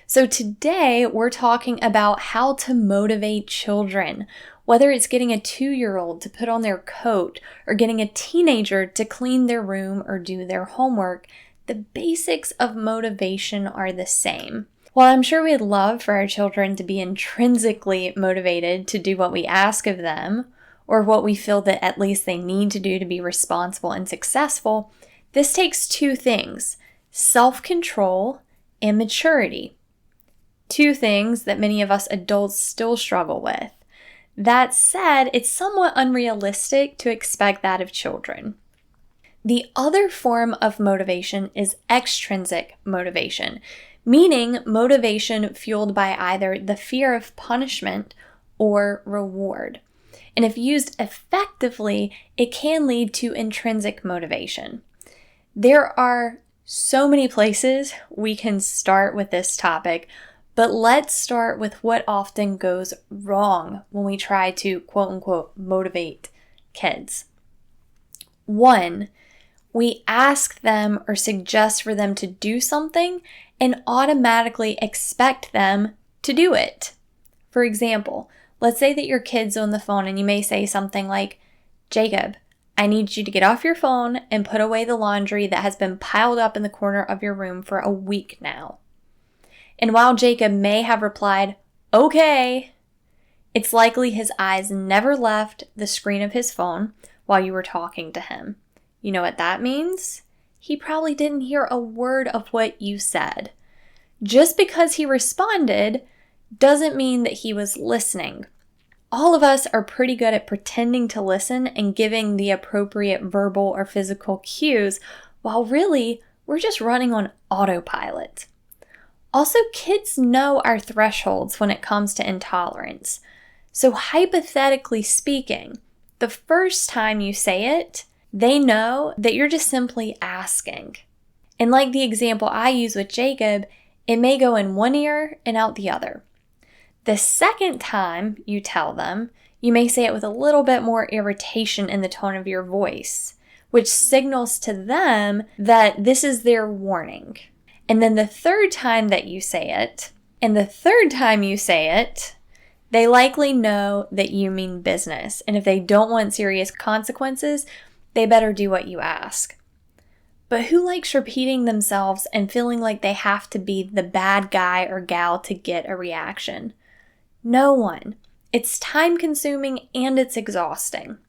So today we're talking about how to motivate children, whether it's getting a 2-year-old to put on their coat or getting a teenager to clean their room or do their homework. The basics of motivation are the same. While I'm sure we'd love for our children to be intrinsically motivated to do what we ask of them, or what we feel that at least they need to do to be responsible and successful, this takes two things: self-control and maturity. Two things that many of us adults still struggle with. That said, it's somewhat unrealistic to expect that of children. The other form of motivation is extrinsic motivation, meaning motivation fueled by either the fear of punishment or reward. And if used effectively, it can lead to intrinsic motivation. There are so many places we can start with this topic, but let's start with what often goes wrong when we try to quote-unquote motivate kids. 1, we ask them or suggest for them to do something and automatically expect them to do it. For example, let's say that your kid's on the phone and you may say something like, "Jacob, I need you to get off your phone and put away the laundry that has been piled up in the corner of your room for a week now." And while Jacob may have replied, "Okay," it's likely his eyes never left the screen of his phone while you were talking to him. You know what that means? He probably didn't hear a word of what you said. Just because he responded doesn't mean that he was listening. All of us are pretty good at pretending to listen and giving the appropriate verbal or physical cues, while really we're just running on autopilot. Also, kids know our thresholds when it comes to intolerance. So hypothetically speaking, the first time you say it, they know that you're just simply asking. And like the example I use with Jacob, it may go in one ear and out the other. The second time you tell them, you may say it with a little bit more irritation in the tone of your voice, which signals to them that this is their warning. And then the third time that you say it, they likely know that you mean business. And if they don't want serious consequences, they better do what you ask. But who likes repeating themselves and feeling like they have to be the bad guy or gal to get a reaction? No one. It's time-consuming and it's exhausting.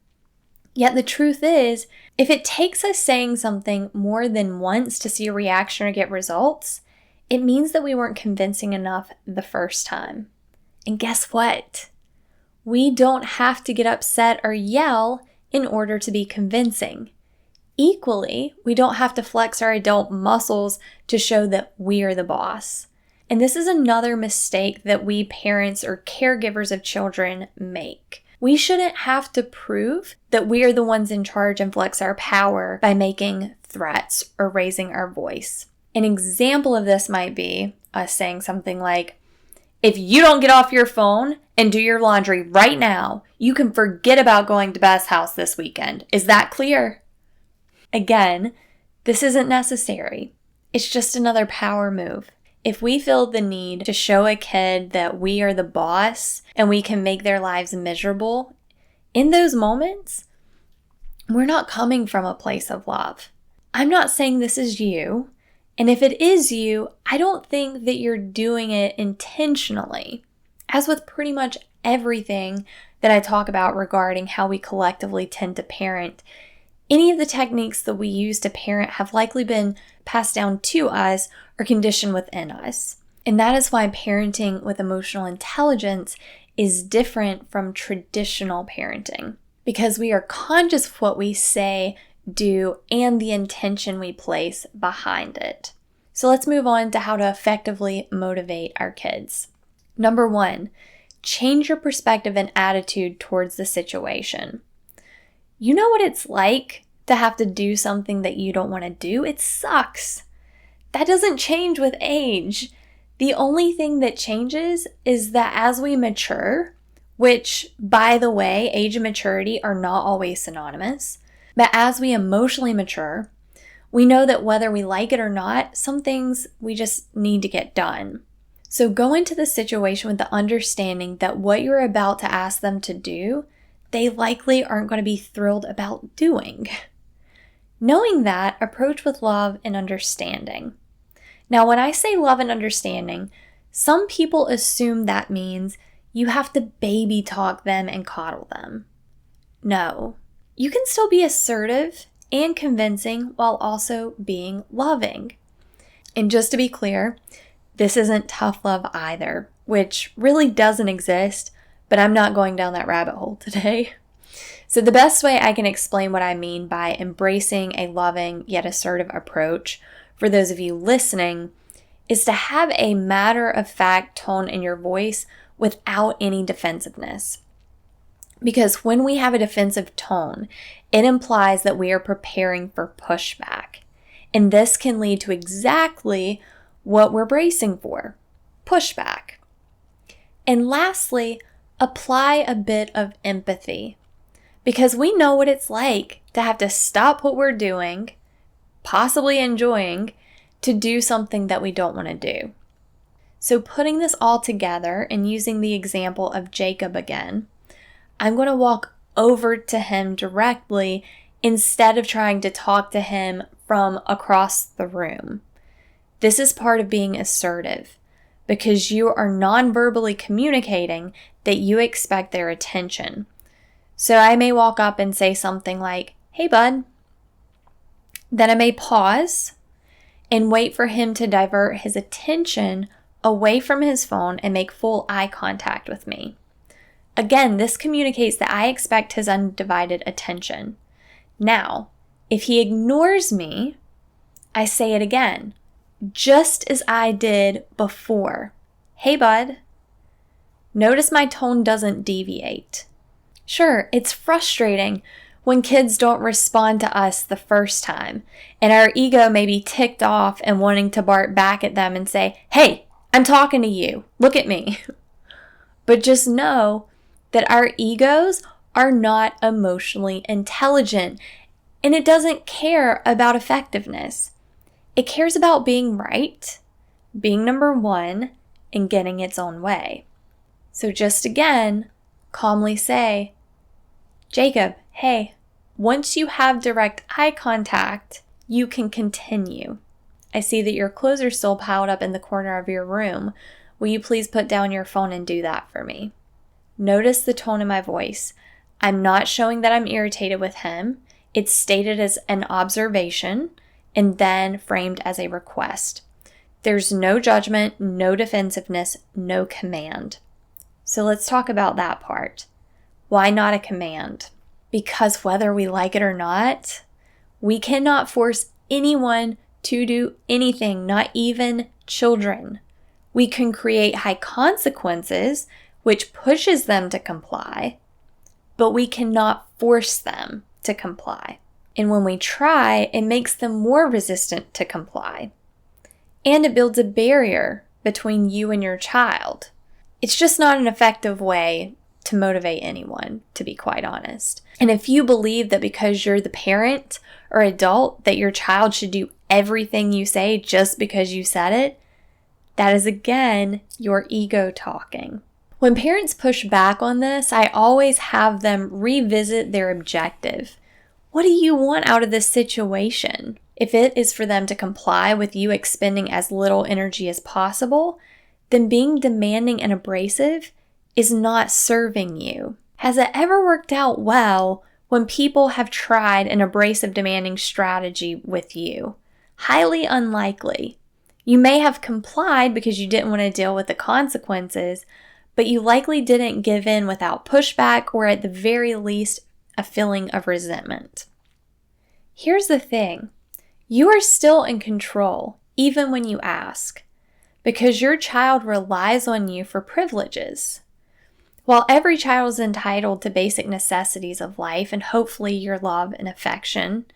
Yet the truth is, if it takes us saying something more than once to see a reaction or get results, it means that we weren't convincing enough the first time. And guess what? We don't have to get upset or yell in order to be convincing. Equally, we don't have to flex our adult muscles to show that we're the boss. And this is another mistake that we parents or caregivers of children make. We shouldn't have to prove that we are the ones in charge and flex our power by making threats or raising our voice. An example of this might be us saying something like, "If you don't get off your phone and do your laundry right now, you can forget about going to Beth's house this weekend. Is that clear?" Again, this isn't necessary. It's just another power move. If we feel the need to show a kid that we are the boss and we can make their lives miserable, in those moments, we're not coming from a place of love. I'm not saying this is you, and if it is you, I don't think that you're doing it intentionally. As with pretty much everything that I talk about regarding how we collectively tend to parent, any of the techniques that we use to parent have likely been passed down to us or conditioned within us. And that is why parenting with emotional intelligence is different from traditional parenting, because we are conscious of what we say, do, and the intention we place behind it. So let's move on to how to effectively motivate our kids. Number 1, change your perspective and attitude towards the situation. You know what it's like to have to do something that you don't want to do? It sucks. That doesn't change with age. The only thing that changes is that as we mature, which, by the way, age and maturity are not always synonymous, but as we emotionally mature, we know that whether we like it or not, some things we just need to get done. So go into the situation with the understanding that what you're about to ask them to do, they likely aren't going to be thrilled about doing. Knowing that, approach with love and understanding. Now, when I say love and understanding, some people assume that means you have to baby talk them and coddle them. No, you can still be assertive and convincing while also being loving. And just to be clear, this isn't tough love either, which really doesn't exist, but I'm not going down that rabbit hole today. So the best way I can explain what I mean by embracing a loving yet assertive approach for those of you listening is to have a matter-of-fact tone in your voice without any defensiveness. Because when we have a defensive tone, it implies that we are preparing for pushback. And this can lead to exactly what we're bracing for, pushback. And lastly, apply a bit of empathy. Because we know what it's like to have to stop what we're doing, possibly enjoying, to do something that we don't want to do. So putting this all together and using the example of Jacob again, I'm going to walk over to him directly instead of trying to talk to him from across the room. This is part of being assertive because you are non-verbally communicating that you expect their attention. So I may walk up and say something like, "Hey, bud." Then I may pause and wait for him to divert his attention away from his phone and make full eye contact with me. Again, this communicates that I expect his undivided attention. Now, if he ignores me, I say it again, just as I did before. "Hey, bud." Notice my tone doesn't deviate. Sure, it's frustrating when kids don't respond to us the first time, and our ego may be ticked off and wanting to bark back at them and say, "Hey, I'm talking to you. Look at me." But just know that our egos are not emotionally intelligent, and it doesn't care about effectiveness. It cares about being right, being number one, and getting its own way. So just again, calmly say, "Jacob, hey, once you have direct eye contact, you can continue. I see that your clothes are still piled up in the corner of your room. Will you please put down your phone and do that for me?" Notice the tone in my voice. I'm not showing that I'm irritated with him. It's stated as an observation and then framed as a request. There's no judgment, no defensiveness, no command. So let's talk about that part. Why not a command? Because whether we like it or not, we cannot force anyone to do anything, not even children. We can create high consequences, which pushes them to comply, but we cannot force them to comply. And when we try, it makes them more resistant to comply. And it builds a barrier between you and your child. It's just not an effective way to motivate anyone, to be quite honest. And if you believe that because you're the parent or adult that your child should do everything you say just because you said it, that is again your ego talking. When parents push back on this, I always have them revisit their objective. What do you want out of this situation? If it is for them to comply with you expending as little energy as possible, then being demanding and abrasive is not serving you. Has it ever worked out well when people have tried an abrasive demanding strategy with you? Highly unlikely. You may have complied because you didn't want to deal with the consequences, but you likely didn't give in without pushback or at the very least a feeling of resentment. Here's the thing. You are still in control even when you ask, because your child relies on you for privileges. While every child is entitled to basic necessities of life and hopefully your love and affection,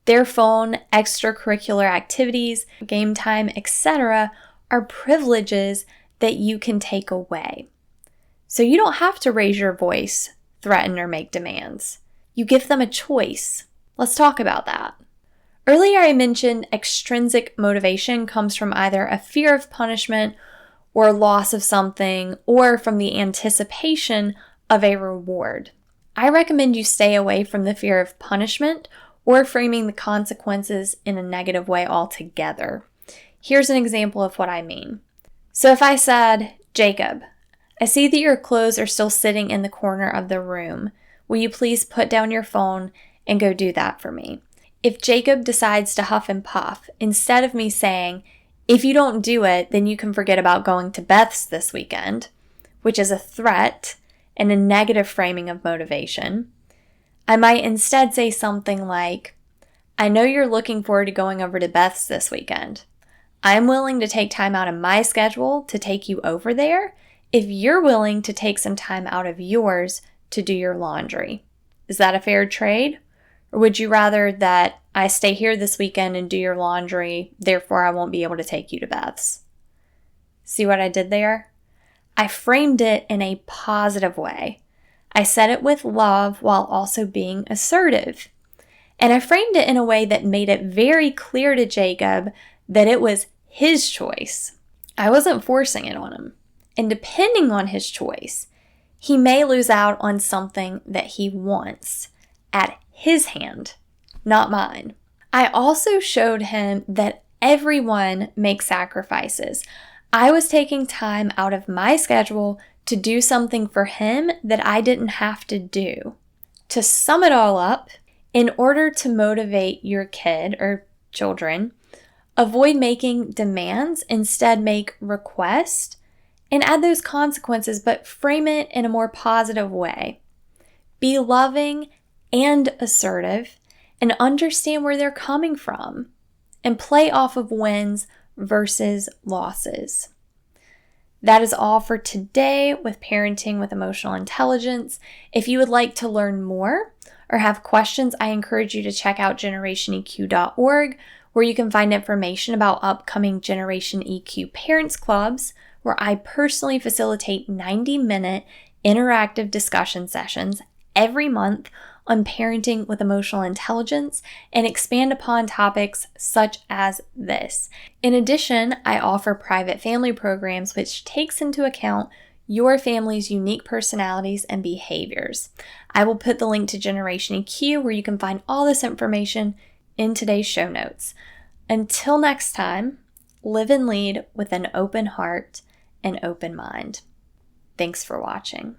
their phone, extracurricular activities, game time, etc. are privileges that you can take away. So you don't have to raise your voice, threaten, or make demands. You give them a choice. Let's talk about that. Earlier I mentioned extrinsic motivation comes from either a fear of punishment or loss of something, or from the anticipation of a reward. I recommend you stay away from the fear of punishment or framing the consequences in a negative way altogether. Here's an example of what I mean. So if I said, Jacob, I see that your clothes are still sitting in the corner of the room. Will you please put down your phone and go do that for me? If Jacob decides to huff and puff, instead of me saying, if you don't do it, then you can forget about going to Beth's this weekend, which is a threat and a negative framing of motivation, I might instead say something like, I know you're looking forward to going over to Beth's this weekend. I'm willing to take time out of my schedule to take you over there if you're willing to take some time out of yours to do your laundry. Is that a fair trade? Or would you rather that I stay here this weekend and do your laundry, therefore I won't be able to take you to Beth's? See what I did there? I framed it in a positive way. I said it with love while also being assertive. And I framed it in a way that made it very clear to Jacob that it was his choice. I wasn't forcing it on him. And depending on his choice, he may lose out on something that he wants at his hand, not mine. I also showed him that everyone makes sacrifices. I was taking time out of my schedule to do something for him that I didn't have to do. To sum it all up, in order to motivate your kid or children, avoid making demands, instead make requests, and add those consequences, but frame it in a more positive way. Be loving and assertive, and understand where they're coming from, and play off of wins versus losses. That is all for today with Parenting with Emotional Intelligence. If you would like to learn more or have questions, I encourage you to check out generationeq.org, where you can find information about upcoming Generation EQ Parents Clubs, where I personally facilitate 90-minute interactive discussion sessions every month on parenting with emotional intelligence and expand upon topics such as this. In addition, I offer private family programs which takes into account your family's unique personalities and behaviors. I will put the link to Generation EQ, where you can find all this information, in today's show notes. Until next time, live and lead with an open heart and open mind. Thanks for watching.